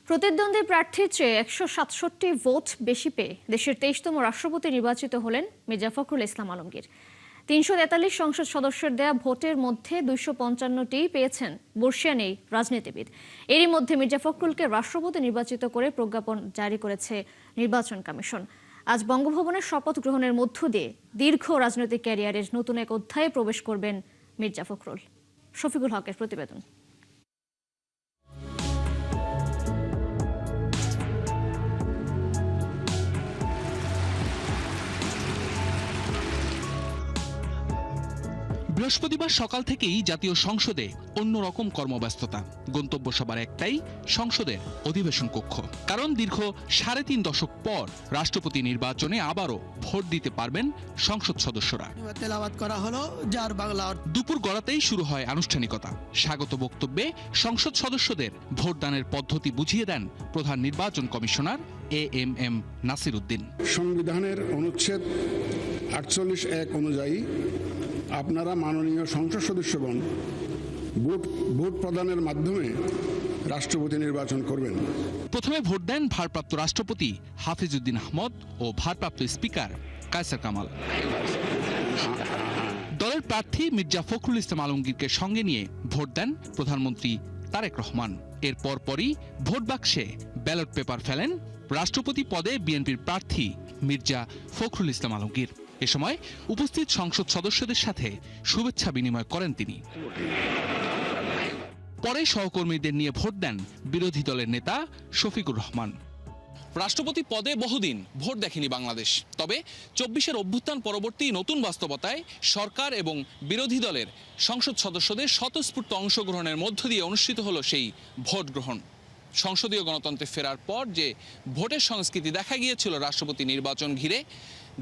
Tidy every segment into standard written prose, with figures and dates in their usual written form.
প্রতিদ্বন্দ্বী প্রার্থীর চেয়ে ১৬৭ ভোট বেশি পেয়ে দেশের ২৩তম রাষ্ট্রপতি নির্বাচিত হলেন মির্জা ফখরুল ইসলাম আলমগীর। ৩৪৩ সংসদ সদস্যের দেয়া ভোটের মধ্যে ২৫৫টি পেয়েছেন বর্ষিয়ান এই রাজনীতিবিদ। এরই মধ্যে মির্জা ফখরুলকে রাষ্ট্রপতি নির্বাচিত করে প্রজ্ঞাপন জারি করেছে নির্বাচন কমিশন। আজ বঙ্গভবনের শপথ গ্রহণের মধ্য দিয়ে দীর্ঘ রাজনৈতিক ক্যারিয়ারের নতুন এক অধ্যায়ে প্রবেশ করবেন মির্জা ফখরুল। শফিকুল হকের প্রতিবেদন। বৃহস্পতিবার সকাল থেকেই জাতীয় সংসদে অন্যরকম কর্মব্যস্ততা। গন্তব্য সবার একটাই, সংসদের অধিবেশন কক্ষ। কারণ দীর্ঘ ৩.৫ দশক পর রাষ্ট্রপতি নির্বাচনে আবারও ভোট দিতে পারবেন সংসদ সদস্যরা। দুপুর গড়াতেই শুরু হয় আনুষ্ঠানিকতা। স্বাগত বক্তব্যে সংসদ সদস্যদের ভোটদানের পদ্ধতি বুঝিয়ে দেন প্রধান নির্বাচন কমিশনার AMM নাসির উদ্দিন। সংবিধানের অনুচ্ছেদ ৪৮(১) অনুযায়ী আপনারা মাননীয় সংসদ সদস্যগণ ভোট প্রদানের মাধ্যমে রাষ্ট্রপতি নির্বাচন করবেন। প্রথমে ভোট দেন ভারপ্রাপ্ত রাষ্ট্রপতি হাফিজউদ্দিন আহমদ ও ভারপ্রাপ্ত স্পিকার কায়সার কামাল। দলের প্রার্থী মির্জা ফখরুল ইসলাম আলমগীরকে সঙ্গে নিয়ে ভোট দেন প্রধানমন্ত্রী তারেক রহমান। এর পরপরই ভোট বাক্সে ব্যালট পেপার ফেলেন রাষ্ট্রপতি পদে বিএনপির প্রার্থী মির্জা ফখরুল ইসলাম আলমগীর। এ সময় উপস্থিত সংসদ সদস্যদের সাথে শুভেচ্ছা বিনিময় করেন তিনি। পরে সহকর্মীদের নিয়ে ভোট দেন বিরোধী দলের নেতা শফিকুর রহমান। রাষ্ট্রপতি পদে বহুদিন ভোট দেখেনি বাংলাদেশ। তবে ২৪-এর অভ্যুত্থান পরবর্তী নতুন বাস্তবতায় সরকার এবং বিরোধী দলের সংসদ সদস্যদের স্বতঃস্ফূর্ত অংশগ্রহণের মধ্য দিয়ে অনুষ্ঠিত হলো সেই ভোট গ্রহণ। সংসদীয় গণতন্ত্রে ফেরার পর যে ভোটের সংস্কৃতি দেখা গিয়েছিল রাষ্ট্রপতি নির্বাচন ঘিরে,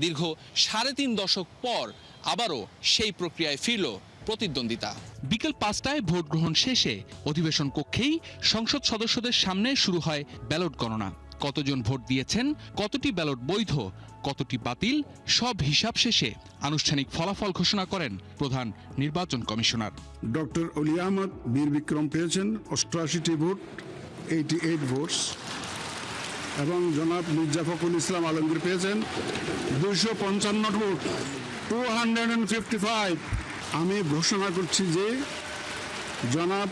দীর্ঘ ৩.৫ দশক পর আবারও সেই প্রক্রিয়ায় ফিরল প্রতিদ্বন্দ্বিতা। বিকেল ৫টায় ভোট গ্রহণ শেষে অধিবেশন কক্ষেই সংসদ সদস্যদের সামনে শুরু হয় ব্যালট গণনা। কতজন ভোট দিয়েছেন, কতটি ব্যালট বৈধ, কতটি বাতিল, সব হিসাব শেষে আনুষ্ঠানিক ফলাফল ঘোষণা করেন প্রধান নির্বাচন কমিশনার। ডক্টর অলি আহমদ বীর বিক্রম পেয়েছেন ৮৮টি ভোট, 88 ভোটস, এবং জনাব মির্জা ফখরুল ইসলাম আলমগীর পেয়েছেন ২৫৫ ভোট, 255। আমি ঘোষণা করছি যে জনাব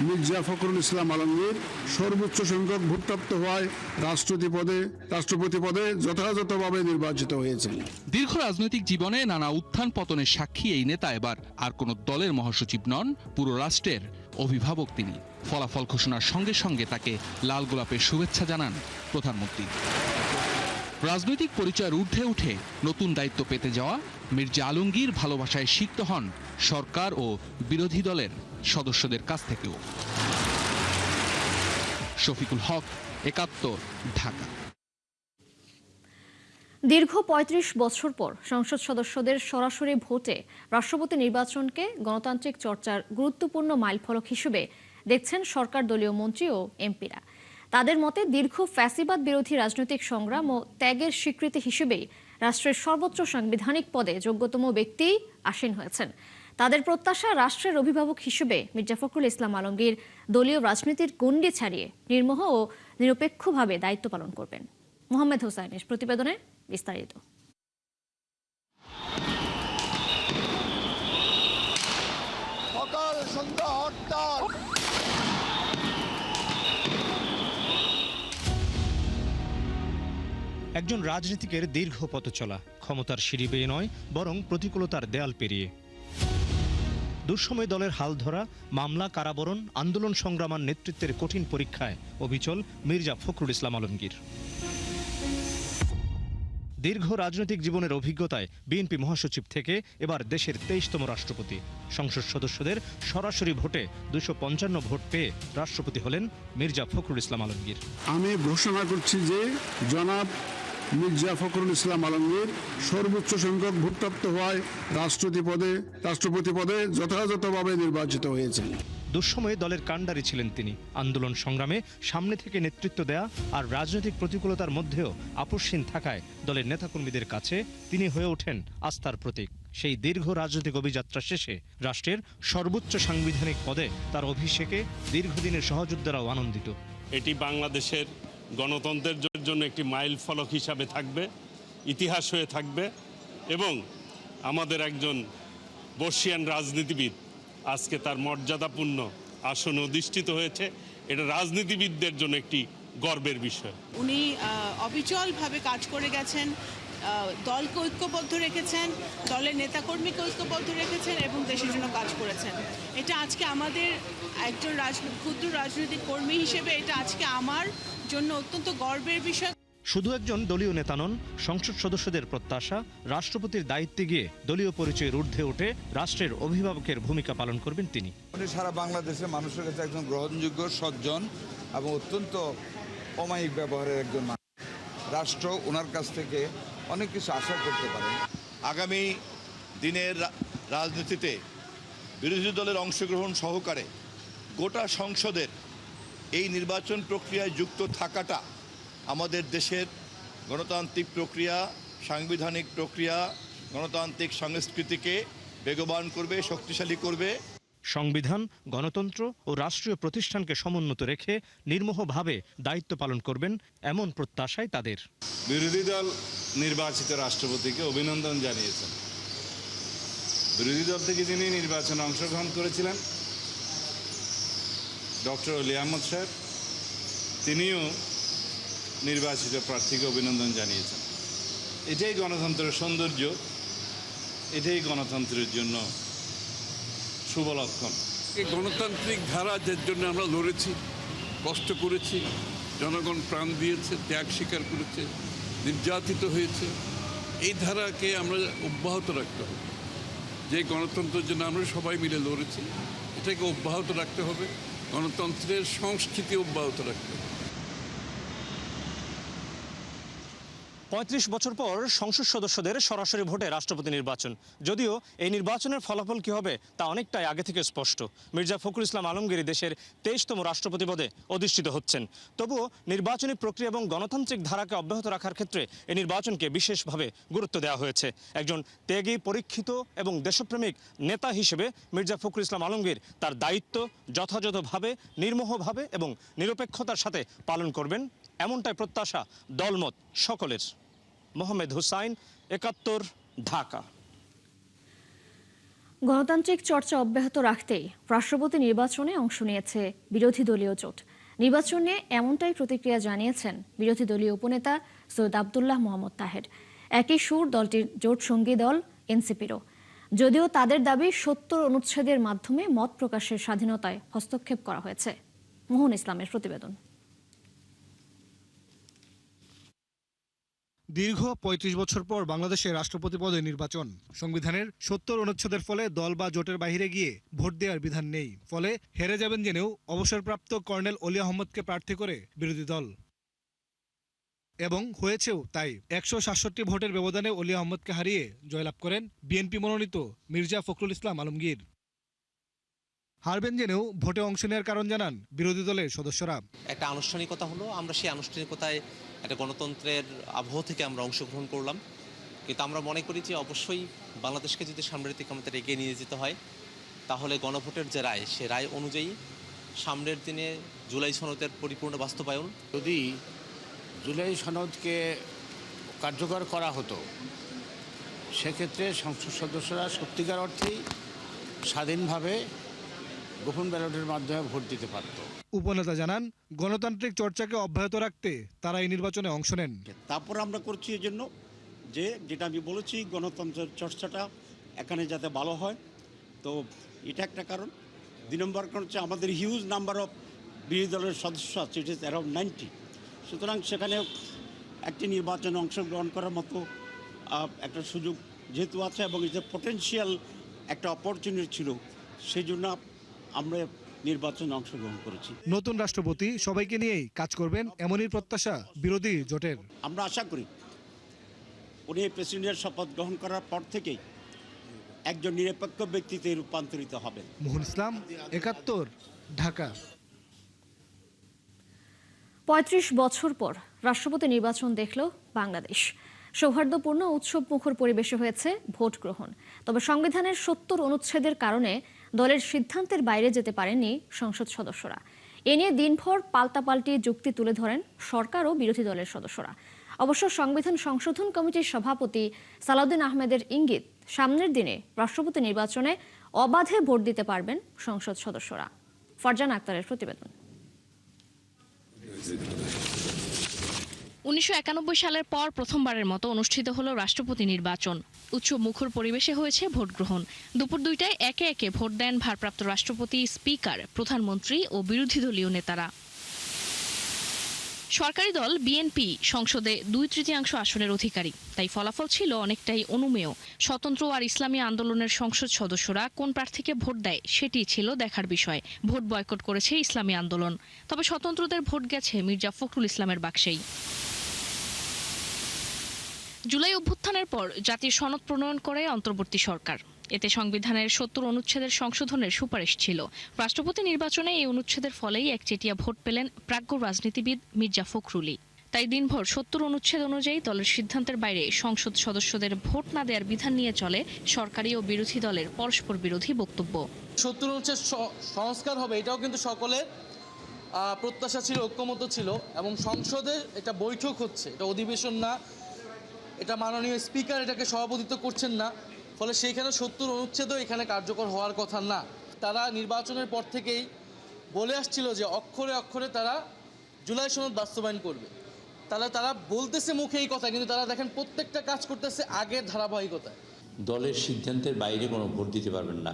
মির্জা ফখরুল ইসলাম আলমগীর সর্বোচ্চ সংখ্যক ভোটপ্রাপ্ত হওয়ায় রাষ্ট্রপতি পদে যথাযথভাবে নির্বাচিত হয়েছেন। দীর্ঘ রাজনৈতিক জীবনে নানা উত্থান পতনের সাক্ষী এই নেতা এবার আর কোন দলের মহাসচিব নন, পুরো রাষ্ট্রের অভিভাবক তিনি। ফলাফল ঘোষণার সঙ্গে সঙ্গে তাকে লাল গোলাপের শুভেচ্ছা জানান প্রধানমন্ত্রী। রাজনৈতিক পরিচয়ের ঊর্ধ্বে উঠে নতুন দায়িত্ব পেতে যাওয়া মির্জা আলমগীর ভালোবাসায় সিক্ত হন সরকার ও বিরোধী দলের সদস্যদের কাছ থেকেও। শফিকুল হক, ৭১, ঢাকা। দীর্ঘ ৩৫ বছর পর সংসদ সদস্যদের সরাসরি ভোটে রাষ্ট্রপতি নির্বাচনকে গণতান্ত্রিক চর্চার গুরুত্বপূর্ণ মাইলফলক হিসেবে দেখছেন সরকার দলীয় মন্ত্রী ও এমপিরা। তাদের মতে দীর্ঘ ফ্যাসিবাদ বিরোধী রাজনৈতিক সংগ্রাম ও ত্যাগের স্বীকৃতি হিসেবেই রাষ্ট্রের সর্বোচ্চ সাংবিধানিক পদে যোগ্যতম ব্যক্তি আসীন হয়েছেন। তাদের প্রত্যাশা রাষ্ট্রের অভিভাবক হিসেবে মির্জা ফখরুল ইসলাম আলমগীর দলীয় রাজনীতির গণ্ডি ছাড়িয়ে নির্মোহ ও নিরপেক্ষভাবে দায়িত্ব পালন করবেন। মোহাম্মদ হোসাইনের প্রতিবেদনে বিস্তারিত। একজন রাজনীতিকের দীর্ঘ পথ চলা, ক্ষমতার সিঁড়ি বেয়ে নয় বরং প্রতিকূলতার দেয়াল পেরিয়ে। দুঃসময় দলের হাল ধরা, মামলা, কারাবরণ, আন্দোলন সংগ্রামের নেতৃত্বের কঠিন পরীক্ষায় অবিচল মির্জা ফখরুল ইসলাম আলমগীর। দীর্ঘ রাজনৈতিক জীবনের অভিজ্ঞতায় বিএনপি মহাসচিব থেকে এবার দেশের ২৩তম রাষ্ট্রপতি। সংসদ সদস্যদের সরাসরি ভোটে ২৫৫ ভোট পেয়ে রাষ্ট্রপতি হলেন মির্জা ফখরুল ইসলাম আলমগীর। আমি ঘোষণা করছি যে জনাব মির্জা ফখরুল ইসলাম আলমগীর সর্বোচ্চ সংখ্যক ভোটপ্রাপ্ত হওয়ায় রাষ্ট্রপতি পদে যথাযথভাবে নির্বাচিত হয়েছেন। দুঃসময়ে দলের কাণ্ডারি ছিলেন তিনি। আন্দোলন সংগ্রামে সামনে থেকে নেতৃত্ব দেয়া আর রাজনৈতিক প্রতিকূলতার মধ্যেও আপোষহীন থাকায় দলের নেতাকর্মীদের কাছে তিনি হয়ে ওঠেন আস্থার প্রতীক। সেই দীর্ঘ রাজনৈতিক অভিযাত্রা শেষে রাষ্ট্রের সর্বোচ্চ সাংবিধানিক পদে তার অভিষেকে দীর্ঘদিনের সহযোদ্ধারাও আনন্দিত। এটি বাংলাদেশের গণতন্ত্রের জন্য একটি মাইল ফলক হিসাবে থাকবে, ইতিহাস হয়ে থাকবে এবং আমাদের একজন বর্ষিয়ান রাজনীতিবিদ আজকে তার মর্যাদাপূর্ণ আসনে অধিষ্ঠিত হয়েছে। এটা রাজনীতিবিদদের জন্য একটি গর্বের বিষয়। উনি অবিচলভাবে কাজ করে গেছেন, দলকে ঐক্যবদ্ধ রেখেছেন, দলের নেতাকর্মীকে ঐক্যবদ্ধ রেখেছেন এবং দেশের জন্য কাজ করেছেন। এটা আজকে আমাদের একজন ক্ষুদ্র রাজনৈতিক কর্মী হিসেবে এটা আজকে আমার জন্য অত্যন্ত গর্বের বিষয়। শুধু একজন দলীয় নেতা নন, সংসদ সদস্যদের প্রত্যাশা রাষ্ট্রপতির দায়িত্বে গিয়ে দলীয় পরিচয়ের ঊর্ধ্বে উঠে রাষ্ট্রের অভিভাবকের ভূমিকা পালন করবেন তিনি। উনি সারা বাংলাদেশের মানুষের কাছে একজন গ্রহণযোগ্য, সজ্জন এবং অত্যন্ত অমায়িক ব্যবহারের একজন মানুষ। রাষ্ট্র ওনার কাছ থেকে অনেক কিছু আশা করতে পারে। আগামী দিনের রাজনীতিতে বিরোধী দলের অংশগ্রহণ সহকারে গোটা সংসদের এই নির্বাচন প্রক্রিয়ায় যুক্ত থাকাটা আমাদের দেশের গণতান্ত্রিক প্রক্রিয়া, সাংবিধানিক প্রক্রিয়া, গণতান্ত্রিক সংস্কৃতিকে বেগবান করবে, শক্তিশালী করবে। সংবিধান, গণতন্ত্র ও রাষ্ট্রীয় প্রতিষ্ঠানকে সমুন্নত রেখে নির্মোহভাবে দায়িত্ব পালন করবেন এমন প্রত্যাশাই তাদের। বিরোধী দল নির্বাচিত রাষ্ট্রপতিকে অভিনন্দন জানিয়েছেন। বিরোধী দল থেকে যিনি নির্বাচনে অংশগ্রহণ করেছিলেন ডক্টর অলি আহমদ সাহেব, তিনিও নির্বাচিত প্রার্থীকে অভিনন্দন জানিয়েছেন। এটাই গণতন্ত্রের সৌন্দর্য, এটাই গণতন্ত্রের জন্য শুভ লক্ষণ। এই গণতান্ত্রিক ধারা যার জন্য আমরা লড়েছি, কষ্ট করেছি, জনগণ প্রাণ দিয়েছে, ত্যাগ স্বীকার করেছে, নির্যাতিত হয়েছে, এই ধারাকে আমরা অব্যাহত রাখতে হবে। যে গণতন্ত্রের জন্য আমরা সবাই মিলে লড়েছি, এটাকে অব্যাহত রাখতে হবে, গণতন্ত্রের সংস্কৃতি অব্যাহত রাখতে হবে। ৩৫ বছর পর সংসদ সদস্যদের সরাসরি ভোটে রাষ্ট্রপতি নির্বাচন। যদিও এই নির্বাচনের ফলাফল কী হবে তা অনেকটাই আগে থেকে স্পষ্ট। মির্জা ফখরুল ইসলাম আলমগীর দেশের ২৩তম রাষ্ট্রপতি পদে অধিষ্ঠিত হচ্ছেন। তবুও নির্বাচনী প্রক্রিয়া এবং গণতান্ত্রিক ধারাকে অব্যাহত রাখার ক্ষেত্রে এই নির্বাচনকে বিশেষভাবে গুরুত্ব দেওয়া হয়েছে। একজন ত্যাগী, পরীক্ষিত এবং দেশপ্রেমিক নেতা হিসেবে মির্জা ফখরুল ইসলাম আলমগীর তার দায়িত্ব যথাযথভাবে, নির্মোহভাবে এবং নিরপেক্ষতার সাথে পালন করবেন, এমনটাই প্রত্যাশা দলমত সকলের। মোহাম্মদ হুসাইন, ৭১, ঢাকা। গণতান্ত্রিক চর্চা অব্যাহত রাখতেই রাষ্ট্রপতি নির্বাচনে অংশ নিয়েছে বিরোধী দলীয় জোট। নির্বাচন নিয়ে এমনটাই প্রতিক্রিয়া জানিয়েছেন বিরোধী দলীয় উপনেতা সৈয়দ আব্দুল্লাহ মোহাম্মদ তাহের। একই সুর দলটির জোট সঙ্গী দল এনসিপিরও, যদিও তাদের দাবি ৭০ অনুচ্ছেদের মাধ্যমে মত প্রকাশের স্বাধীনতায় হস্তক্ষেপ করা হয়েছে। মোহন ইসলামের প্রতিবেদন। দীর্ঘ ৩৫ বছর পর বাংলাদেশের রাষ্ট্রপতি পদে নির্বাচন। সংবিধানের ৭০ অনুচ্ছেদের ফলে দল বা জোটের বাইরে গিয়ে ভোট দেওয়ার বিধান নেই। ফলে হেরে যাবেন জেনেও অবসরপ্রাপ্ত কর্নেল অলি আহমদকে প্রার্থী করে বিরোধী দল, এবং হয়েছেও তাই। ১৬৭ ভোটের ব্যবধানে অলি আহমদকে হারিয়ে জয়লাভ করেন বিএনপি মনোনীত মির্জা ফখরুল ইসলাম আলমগীর। হারবেন জেনেও ভোটে অংশ নেওয়ার কারণ জানান বিরোধী দলের সদস্যরা। একটা আনুষ্ঠানিকতা হলো, আমরা সেই আনুষ্ঠানিকতায় একটা গণতন্ত্রের আবহ থেকে আমরা অংশগ্রহণ করলাম। কিন্তু আমরা মনে করি যে অবশ্যই বাংলাদেশকে যদি সামনের দিকে আমাদের এগিয়ে নিয়ে যেতে হয়, তাহলে গণভোটের যে রায়, সে রায় অনুযায়ী সামনের দিনে জুলাই সনদের পরিপূর্ণ বাস্তবায়ন। যদি জুলাই সনদকে কার্যকর করা হতো, সেক্ষেত্রে সংসদ সদস্যরা সত্যিকার অর্থেই স্বাধীনভাবে গোপন ব্যালটের মাধ্যমে ভোট দিতে পারত। উপনেতা জানান, গণতান্ত্রিক চর্চাকে অব্যাহত রাখতে তারা এই নির্বাচনে অংশ নেন। তারপর আমরা করছি এই জন্য যে, যেটা আমি বলেছি, গণতন্ত্রের চর্চাটা এখানে যাতে ভালো হয়। তো এটা একটা কারণ। ২ নম্বর কারণ হচ্ছে আমাদের হিউজ নাম্বার অফ বিরোধী দলের সদস্য আছে, ইট ইজ অ্যারাউন্ড 90। সুতরাং সেখানে একটি নির্বাচনে অংশগ্রহণ করার মতো একটা সুযোগ যেহেতু আছে এবং এটা পটেনশিয়াল একটা অপরচুনিটি ছিল, সেই জন্য আমরা নির্বাচনে অংশগ্রহণ করেছি। নতুন রাষ্ট্রপতি সবাইকে নিয়েই কাজ করবেন, এমনই প্রত্যাশা বিরোধী জোটের। আমরা আশা করি উনি প্রেসিডেন্টের শপথ গ্রহণ করার পর থেকেই একজন নিরপেক্ষ ব্যক্তিতে রূপান্তরিত হবেন। মোহন ইসলাম, ৭১, ঢাকা। ৩৫ বছর পর রাষ্ট্রপতি নির্বাচন দেখল বাংলাদেশ। সৌহার্দ্যপূর্ণ উৎসব মুখর পরিবেশে হয়েছে ভোট গ্রহণ। তবে সংবিধানের ৭০ অনুচ্ছেদের কারণে দলের সিদ্ধান্তের বাইরে যেতে পারেননি সংসদ সদস্যরা। এ নিয়ে দিনভর পাল্টাপাল্টি যুক্তি তুলে ধরেন সরকার ও বিরোধী দলের সদস্যরা। অবশ্য সংবিধান সংশোধন কমিটির সভাপতি সালাউদ্দিন আহমেদের ইঙ্গিত, সামনের দিনে রাষ্ট্রপতি নির্বাচনে অবাধে ভোট দিতে পারবেন সংসদ সদস্যরা। ফারজানা আক্তারের প্রতিবেদন। 1991 সালের পর প্রথমবারের মতো অনুষ্ঠিত হলো রাষ্ট্রপতি নির্বাচন। উচ্চ মুখর পরিবেশে হয়েছে ভোট গ্রহণ। দুপুর 2টায় একে একে ভোট দেন ভারপ্রাপ্ত রাষ্ট্রপতি, স্পিকার, প্রধানমন্ত্রী ও বিরোধী দলীয় নেতারা। সরকারি দল বিএনপি সংসদে 2/3 আসনের অধিকারী, তাই ফলাফল ছিল অনেকটাই অনুমেয়। স্বতন্ত্র আর ইসলামী আন্দোলনের সংসদ সদস্যরা কোন প্রার্থীকে ভোট দেয় সেটি ছিল দেখার বিষয়। ভোট বয়কট করেছে ইসলামী আন্দোলন, তবে স্বতন্ত্রদের ভোট গেছে মির্জা ফখরুল ইসলামের বাক্সেই। জুলাই অভ্যুত্থানের পর জাতির সনদ প্রণয়ন করে অন্তর্বর্তী সরকার। এতে সংবিধানের 70 অনুচ্ছেদের সংশোধনের সুপারিশ ছিল। রাষ্ট্রপতি নির্বাচনে এই অনুচ্ছেদের ফলেই একচেটিয়া ভোট পেলেন প্রাজ্ঞ রাজনীতিবিদ মির্জা ফখরুলই। তাই দিনভর 70 অনুচ্ছেদ অনুযায়ী দলের সিদ্ধান্তের বাইরে সংসদ সদস্যদের ভোট না দেওয়ার বিধান নিয়ে চলে সরকারি ও বিরোধী দলের পরস্পর বিরোধী বক্তব্য। 70 অনুচ্ছেদ সংস্কার হবে, এটাও কিন্তু সকলের প্রত্যাশা ছিল, ঐক্যমত ছিল, এবং সংসদে এটা বৈঠক হচ্ছে, এটা অধিবেশন না, এটা মাননীয় স্পিকার এটাকে সভাপতিত্ব করছেন না, ফলে সেইখানে 70 অনুচ্ছেদও এখানে কার্যকর হওয়ার কথা না। তারা নির্বাচনের পর থেকেই বলে আসছিল যে অক্ষরে অক্ষরে তারা জুলাই সনদ বাস্তবায়ন করবে। তাহলে তারা বলতেছে মুখে এই কথা, কিন্তু তারা দেখেন প্রত্যেকটা কাজ করতেছে আগের ধারাবাহিকতায়। দলের সিদ্ধান্তের বাইরে কোনো ভোট দিতে পারবেন না।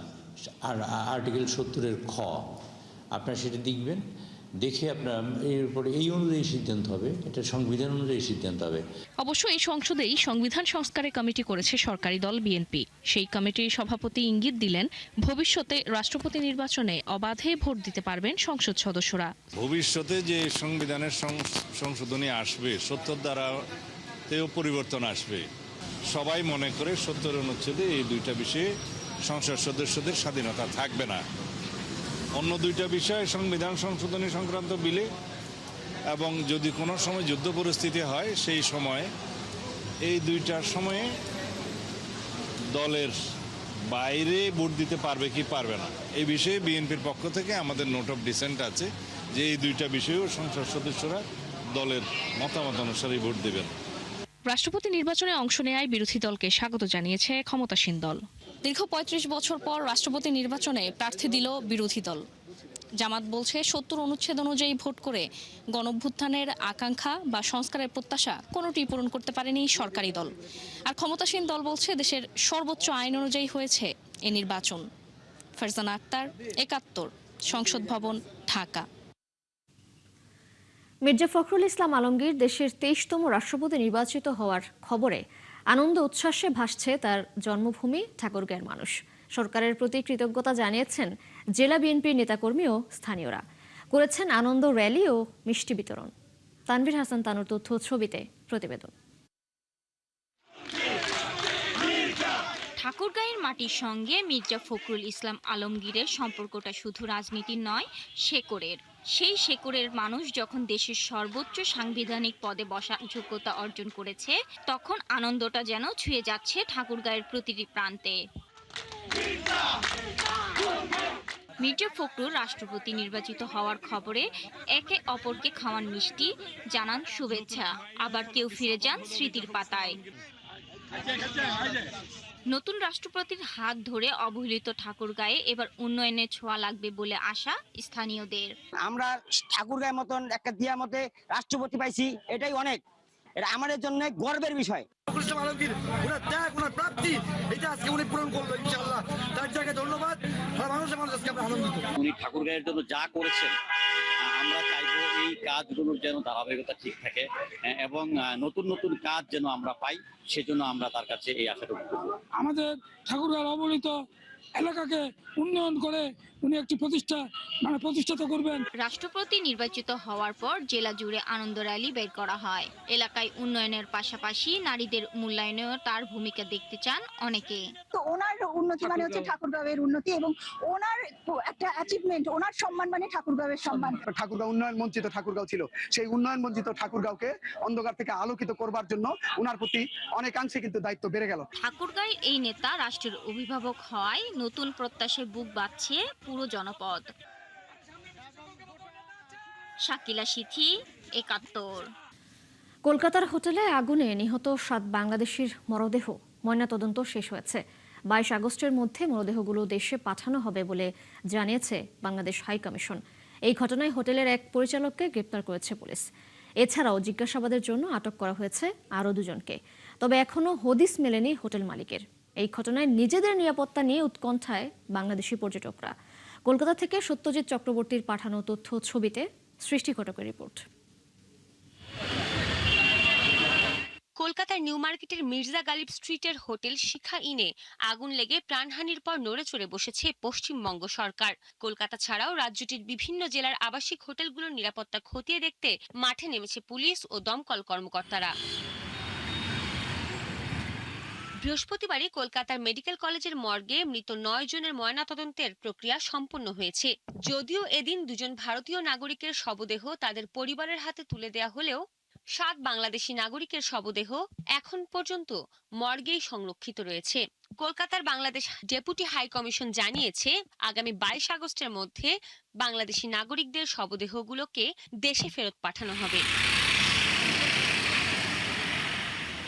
আর আর্টিকেল 70-এর খ আপনারা সেটা দেখবেন, দেখে আপনার এরপরে এই অনুযায়ী সিদ্ধান্ত হবে, এটা সংবিধান অনুযায়ী সিদ্ধান্ত হবে। অবশ্য এই সংসদেই সংবিধান সংস্কারের কমিটি করেছে সরকারি দল বিএনপি। সেই কমিটির সভাপতি ইঙ্গিত দিলেন, ভবিষ্যতে রাষ্ট্রপতি নির্বাচনে অবাধে ভোট দিতে পারবেন সংসদ সদস্যরা। ভবিষ্যতে যে সংবিধানের সংশোধনী আসবে, 70 ধারাতেও পরিবর্তন আসবে। সবাই মনে করে 70 অনুচ্ছেদে এই দুইটা বিষয়ে সংসদ সদস্যদের স্বাধীনতা থাকবে না। অন্য দুইটা বিষয় সংবিধান সংশোধনী সংক্রান্ত বিলে, এবং যদি কোনো সময় যুদ্ধ পরিস্থিতি হয় সেই সময় এই দুইটার সময়ে দলের বাইরে ভোট দিতে পারবে কি পারবে না, এই বিষয়ে বিএনপির পক্ষ থেকে আমাদের নোট অফ ডিসেন্ট আছে যে এই দুইটা বিষয়েও সংসদ সদস্যরা দলের মতামত অনুসারে ভোট দেবেন। রাষ্ট্রপতি নির্বাচনে অংশ নেওয়ায় বিরোধী দলকে স্বাগত জানিয়েছে ক্ষমতাসীন দল। দীর্ঘ 35 বছর পর রাষ্ট্রপতি নির্বাচনে প্রার্থী দিল বিরোধী দল। জামাত বলছে 70 অনুচ্ছেদ অনুযায়ী ভোট করে গণঅভ্যুত্থানের আকাঙ্ক্ষা বা সংস্কারের প্রত্যাশা কোনোটি পূরণ করতে পারেনি সরকারি দল। আর ক্ষমতাসীন দল বলছে দেশের সর্বোচ্চ আইন অনুযায়ী হয়েছে এ নির্বাচন। ফারজানা আক্তার, 71, সংসদ ভবন, ঢাকা। মির্জা ফখরুল ইসলাম আলমগীর দেশের 23তম রাষ্ট্রপতি নির্বাচিত হওয়ার খবরে আনন্দ উচ্ছ্বাসে ভাসছে তার জন্মভূমি ঠাকুরগাঁয়ের মানুষ। সরকারের প্রতি কৃতজ্ঞতা জানিয়েছেন জেলা বিএনপির নেতাকর্মী ও স্থানীয়রা। করেছেন আনন্দ র্যালি ও মিষ্টি বিতরণ। তানভীর হাসান তানুর তথ্য ছবিতে প্রতিবেদন। ঠাকুরগাঁয়ের মাটির সঙ্গে মির্জা ফখরুল ইসলাম আলমগীরের সম্পর্কটা শুধু রাজনীতির নয়, শেকড়ের। সেই শেকড়ের মানুষ যখন দেশের সর্বোচ্চ সাংবিধানিক পদে বসার যোগ্যতা অর্জন করেছে, তখন আনন্দটা যেন ছুঁয়ে যাচ্ছে ঠাকুরগাঁয়ের প্রতিটি প্রান্তে। মির্জা ফখরুল রাষ্ট্রপতি নির্বাচিত হওয়ার খবরে একে অপরকে খাওয়ান মিষ্টি, জানান শুভেচ্ছা, আবার কেউ ফিরে যান স্মৃতির পাতায়। নতুন রাষ্ট্রপতির হাত ধরে অবহেলিত ঠাকুরগাঁয়ে এবার উন্নয়নের ছোঁয়া লাগবে বলে আশা স্থানীয়দের। আমরা ঠাকুরগাঁয়ের মতন একটা দিয়ার মধ্যে রাষ্ট্রপতি পাইছি, এটাই অনেক, এটা আমাদের জন্য গর্বের বিষয়। উনি ঠাকুরগাঁয়ের জন্য যা করেছেন, আমরা চাইবো এই কাজগুলোর যেন ধারাবাহিকতা ঠিক থাকে এবং নতুন নতুন কাজ যেন আমরা পাই, সেজন্য আমরা তার কাছে এই আশাটুকু করব। আমাদের ঠাকুরগাঁয়ের অবহেলিত এলাকাকে উন্নয়ন করে উনি একটি প্রতিষ্ঠাতা করবেন। রাষ্ট্রপতি নির্বাচিত হওয়ার পর জেলা জুড়ে আনন্দ র্যালি বের করা হয়। এলাকায় উন্নয়নের পাশাপাশি নারীদের মূল্যায়নেও তার ভূমিকা দেখতে চান অনেকে। তো ওনার উন্নতি মানে হচ্ছে ঠাকুরগাঁওয়ের উন্নতি, এবং ওনার একটা অ্যাচিভমেন্ট, ওনার সম্মান মানে ঠাকুরগাঁওয়ের সম্মান। ঠাকুরগাঁও উন্নয়ন বঞ্চিত ঠাকুরগাঁও ছিল, সেই উন্নয়ন বঞ্চিত ঠাকুরগাঁওকে অন্ধকার থেকে আলোকিত করবার জন্য ওনার প্রতি অনেকাংশে কিন্তু দায়িত্ব বেড়ে গেল। ঠাকুরগাঁয়ের এই নেতা রাষ্ট্রের অভিভাবক হওয়ায় নতুন প্রত্যাশায় বুক বাঁধছে পুরো জনপদ। শাকিলা সিথি, ৭১। কলকাতার হোটেলে আগুনে নিহত ৭ বাংলাদেশির মরদেহ ময়নাতদন্ত শেষ হয়েছে। ২২ আগস্টের মধ্যে মরদেহগুলো দেশে পাঠানো হবে বলে জানিয়েছে বাংলাদেশ হাই কমিশন। এই ঘটনায় হোটেলের এক পরিচালককে গ্রেপ্তার করেছে পুলিশ। এছাড়াও জিজ্ঞাসাবাদের জন্য আটক করা হয়েছে আরও 2 জনকে। তবে এখনও হদিস মেলেনি হোটেল মালিকের। এই ঘটনায় নিজেদের নিরাপত্তা নিয়ে উৎকণ্ঠায় বাংলাদেশি পর্যটকরা। কলকাতা থেকে সত্যজিৎ চক্রবর্তীর পাঠানো তথ্য ছবিতে সৃষ্টি ঘটকের রিপোর্ট। কলকাতার নিউ মার্কেটের মির্জা গালিব স্ট্রিটের হোটেল শিখা ইনে আগুন লেগে প্রাণহানির পর নড়ে চড়ে বসেছে পশ্চিমবঙ্গ সরকার। কলকাতা ছাড়াও রাজ্যটির বিভিন্ন জেলার আবাসিক হোটেলগুলোর নিরাপত্তা খতিয়ে দেখতে মাঠে নেমেছে পুলিশ ও দমকল কর্মকর্তারা। বৃহস্পতিবারই কলকাতার মেডিকেল কলেজের মর্গে মৃত 9 জনের ময়নাতদন্তের প্রক্রিয়া সম্পন্ন হয়েছে। যদিও এদিন 2 জন ভারতীয় নাগরিকের শবদেহ তাদের পরিবারের হাতে তুলে দেয়া হলেও 7 বাংলাদেশি নাগরিকের শবদেহ এখন পর্যন্ত মর্গেই সংরক্ষিত রয়েছে। কলকাতার বাংলাদেশ ডেপুটি হাই কমিশন জানিয়েছে, আগামী 22 আগস্টের মধ্যে বাংলাদেশি নাগরিকদের শবদেহগুলোকে দেশে ফেরত পাঠানো হবে।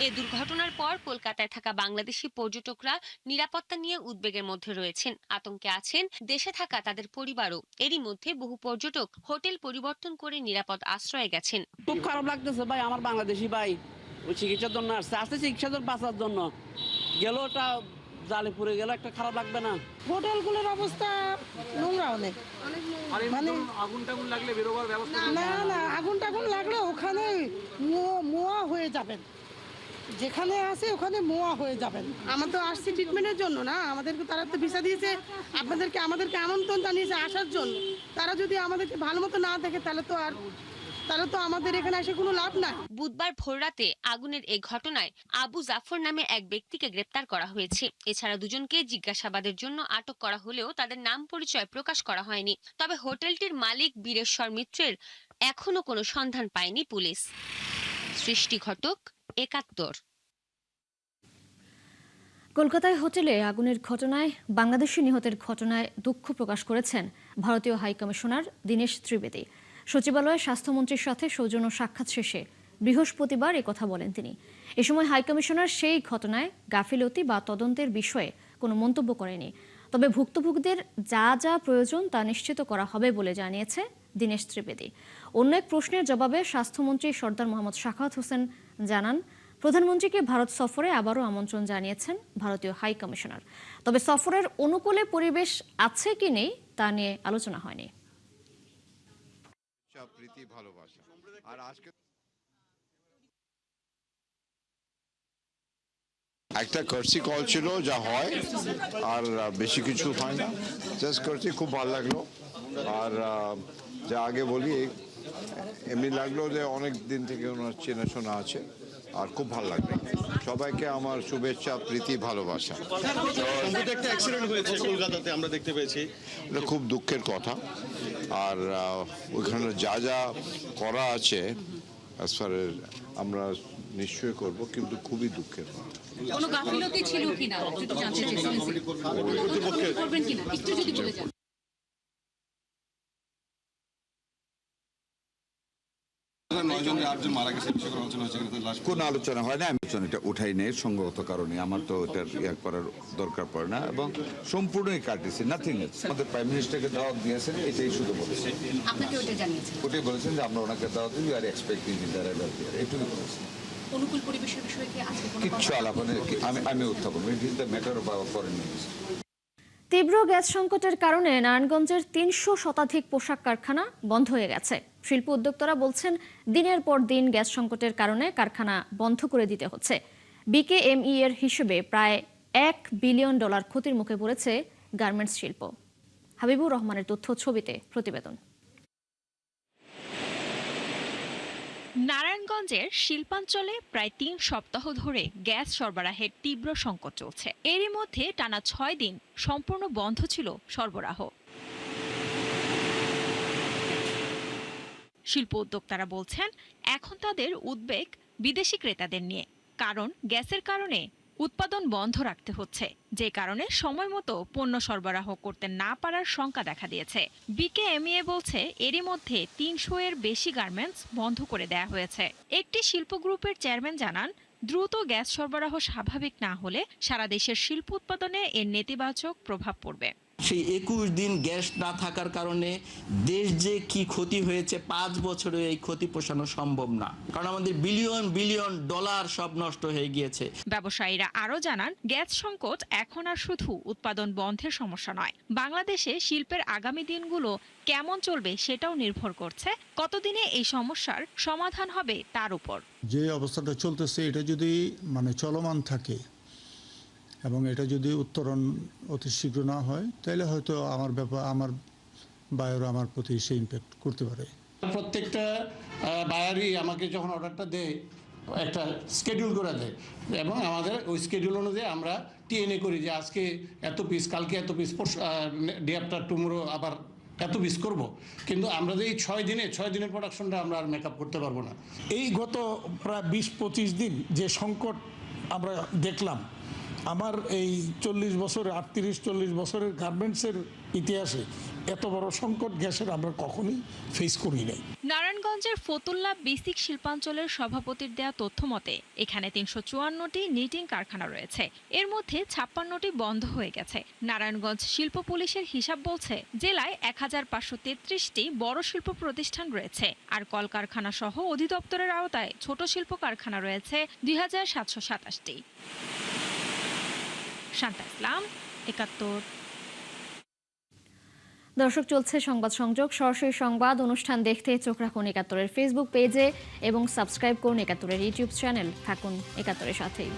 এই দুর্ঘটনার পর কলকাতায় থাকা বাংলাদেশি পর্যটকরা নিরাপত্তা নিয়ে উদ্বেগের মধ্যে রয়েছেন, আতঙ্কে আছেন দেশে থাকা তাদের পরিবারও। এরই মধ্যে বহু পর্যটক হোটেল পরিবর্তন করে নিরাপদ আশ্রয়ে গেছেন। খুব খারাপ লাগতেছে ভাই, আমার বাংলাদেশি ভাই ওই চিকিৎসার জন্য আসছে চিকিৎসার জন্য বাঁচার জন্য গেল, ওটা জালে পুড়ে গেল, একটা খারাপ লাগবে না? হোটেলগুলোর অবস্থা নোংরা অনেক, মানে আগুন টাগুন লাগলে বেরোবার ব্যবস্থা না আগুন টাগুন লাগলে ওখানে মোয়া হয়ে যাবেন, যেখানে আছে ওখানে মোয়া হয়ে যাবেন। আমরা তো আসছি ট্রিটমেন্টের জন্য না, আমাদেরকে তারা তো ভিসা দিয়েছে, আমাদেরকে আমন্ত্রণ জানিয়েছে আসার জন্য। তারা যদি আমাদেরকে ভালো মতো না দেখে তাহলে তো আমাদের এখানে এসে কোনো লাভ নাই। বুধবার ভোররাতে আগুনের এই ঘটনায় আবু জাফর নামে এক ব্যক্তিকে গ্রেপ্তার করা হয়েছে। এছাড়া 2 জনকে জিজ্ঞাসাবাদের জন্য আটক করা হলেও তাদের নাম পরিচয় প্রকাশ করা হয়নি। তবে হোটেলটির মালিক বীরেশ্বর মিত্রের এখনো কোনো সন্ধান পায়নি পুলিশ। সৃষ্টি ঘটক, ৭১। কলকাতায় হোটেলে আগুনের ঘটনায় বাংলাদেশি নিহতের ঘটনায় দুঃখ প্রকাশ করেছেন ভারতীয় হাই কমিশনার দীনেশ ত্রিবেদী। সচিবালয়ে স্বাস্থ্যমন্ত্রীর সাথে সৌজন্য সাক্ষাৎ শেষে বৃহস্পতিবার একথা বলেন তিনি। এ সময় হাই কমিশনার সেই ঘটনায় গাফিলতি বা তদন্তের বিষয়ে কোনো মন্তব্য করেনি। তবে ভুক্তভোগীদের যা যা প্রয়োজন তা নিশ্চিত করা হবে বলে জানিয়েছে দীনেশ ত্রিবেদী। অন্য এক প্রশ্নের জবাবে স্বাস্থ্যমন্ত্রী সর্দার মোহাম্মদ সাখাওয়াত হোসেন জানান, প্রধানমন্ত্রীকে ভারত সফরে আবারও আমন্ত্রণ জানিয়েছেন ভারতীয় হাই কমিশনার। তবে সফরের অনুকূলে পরিবেশ আছে কি নেই তা নিয়ে আলোচনা হয়নি। প্রীতি ভালোবাসা আর আজকে একটা কার্সি কল ছিল, যা হয় আর বেশি কিছু হয় না। জাস্ট কার্সি, খুব ভালো লাগলো। আর যা আগে বলি, এমনি লাগলো যে অনেক দিন থেকে ওনার চেনাশোনা আছে আর খুব ভালো লাগলো। সবাইকে আমার শুভেচ্ছা, প্রীতি, ভালোবাসা। একটা অ্যাক্সিডেন্ট হয়েছে কলকাতাতে, আমরা দেখতে পেয়েছি। এটা খুব দুঃখের কথা। আর ওইখানে যা যা করা আছে অ্যাজ ফার এজ আমরা নিশ্চয়ই করব, কিন্তু খুবই দুঃখের কথা। কোনো গাফিলতি ছিল কিনা যদি জানতে চাই, করবেন কিনা একটু যদি বলে যান। কোন আলোচনা হয় না, আমি এটা উঠাই নেই সঙ্গত কারণে। আমার তো এটা করার দরকার পড়ে না এবং সম্পূর্ণই কাটিয়েছে, নাথিং এলস। আমাদের প্রাইম মিনিস্টারকে দাওয়াত দিয়েছেন, এটাই শুধু বলেছেন। আপনাকে ওটা জানিয়েছেন? ওটাই বলেছেন যে আমরা ওনাকে দাওয়াত দিই, আর এক্সপেক্টিং এইটুকু বলেছেন। অনুকূল পরিবেশের বিষয়ে কি আজকে কিচ্ছু আলাপনে আমি উত্থাপন, it is the matter of our foreign minister. তীব্র গ্যাস সংকটের কারণে নারায়ণগঞ্জের ৩০০ শতাধিক পোশাক কারখানা বন্ধ হয়ে গেছে। শিল্প উদ্যোক্তারা বলছেন, দিনের পর দিন গ্যাস সংকটের কারণে কারখানা বন্ধ করে দিতে হচ্ছে। বিকেএমই এর হিসেবে প্রায় $1 বিলিয়ন ক্ষতির মুখে পড়েছে গার্মেন্টস শিল্প। হাবিবুর রহমানের তথ্য ছবিতে প্রতিবেদন। নারায়ণগঞ্জের শিল্পাঞ্চলে প্রায় 3 সপ্তাহ ধরে গ্যাস সরবরাহের তীব্র সংকট চলছে। এরই মধ্যে টানা 6 দিন সম্পূর্ণ বন্ধ ছিল সরবরাহ। শিল্প উদ্যোক্তারা বলছেন, এখন তাদের উদ্বেগ বিদেশি ক্রেতাদের নিয়ে, কারণ গ্যাসের কারণে উৎপাদন বন্ধ রাখতে হচ্ছে, যে কারণে সময় মতো পণ্য সরবরাহ করতে না পারার শঙ্কা দেখা দিয়েছে। বিকেএমইএ বলছে এরই মধ্যে ৩০০ এর বেশি গার্মেন্টস বন্ধ করে দেয়া হয়েছে। একটি শিল্প গ্রুপের চেয়ারম্যান জানান, দ্রুত গ্যাস সরবরাহ স্বাভাবিক না হলে সারা দেশের শিল্প উৎপাদনে এর নেতিবাচক প্রভাব পড়বে। সেই ২১ দিন গ্যাস না থাকার কারণে দেশ যে কি ক্ষতি হয়েছে ৫ বছরে এই ক্ষতি পোষানো সম্ভব না, কারণ আমাদের বিলিয়ন বিলিয়ন ডলার সব নষ্ট হয়ে গিয়েছে। ব্যবসায়ীরা আরও জানান, গ্যাস সংকট এখন আর শুধু উৎপাদন বন্ধের সমস্যা নয়, বাংলাদেশে শিল্পের আগামী দিনগুলো কেমন চলবে সেটাও নির্ভর করছে কতদিনে এই সমস্যার সমাধান হবে তার উপর। যে অবস্থাটা চলতেছে এটা যদি চলমান থাকে এবং এটা যদি উত্তরণ অতি শীঘ্র না হয়, তাহলে হয়তো আমার বায়ারও আমার প্রতি সে ইম্প্যাক্ট করতে পারে। প্রত্যেকটা বায়ারই আমাকে যখন অর্ডারটা দেয় একটা স্কেডিউল করে দেয় এবং আমাদের ওই স্কেডিউল অনুযায়ী আমরা টিএনএ করি যে আজকে এত পিস, কালকে এত পিস, ডে আফটার টুমরো আবার এত পিস করব। কিন্তু আমরা যে এই ৬ দিনের প্রোডাকশনটা আমরা আর মেকআপ করতে পারবো না। এই গত প্রায় ২০-২৫ দিন যে সংকট আমরা দেখলাম, আমার এই ৩৮-৪০ বছরের গার্মেন্টসের ইতিহাসে এত বড় সংকট গ্যাসের আমরা কখনোই ফেস করি নাই। নারায়ণগঞ্জের ফতুল্লা বেসিক শিল্পাঞ্চলের সভাপতির দেয়া তথ্য মতে এখানে ৩৫৪টি নিটিং কারখানা রয়েছে, এর মধ্যে ৫৬টি বন্ধ হয়ে গেছে। নারায়ণগঞ্জ শিল্প পুলিশের হিসাব বলছে জেলায় ১৫৩৩টি বড় শিল্প প্রতিষ্ঠান রয়েছে, আর কলকারখানা সহ অধিদপ্তরের আওতায় ছোট শিল্প কারখানা রয়েছে ২৭২৭টি। শান্তা ইসলাম, ৭১। দর্শক, চলছে সংবাদ সংযোগ। সরাসরি সংবাদ অনুষ্ঠান দেখতে চোখ রাখুন ৭১-এর ফেসবুক পেজে এবং সাবস্ক্রাইব করুন ৭১-এর ইউটিউব চ্যানেল। থাকুন ৭১-এর সাথেই।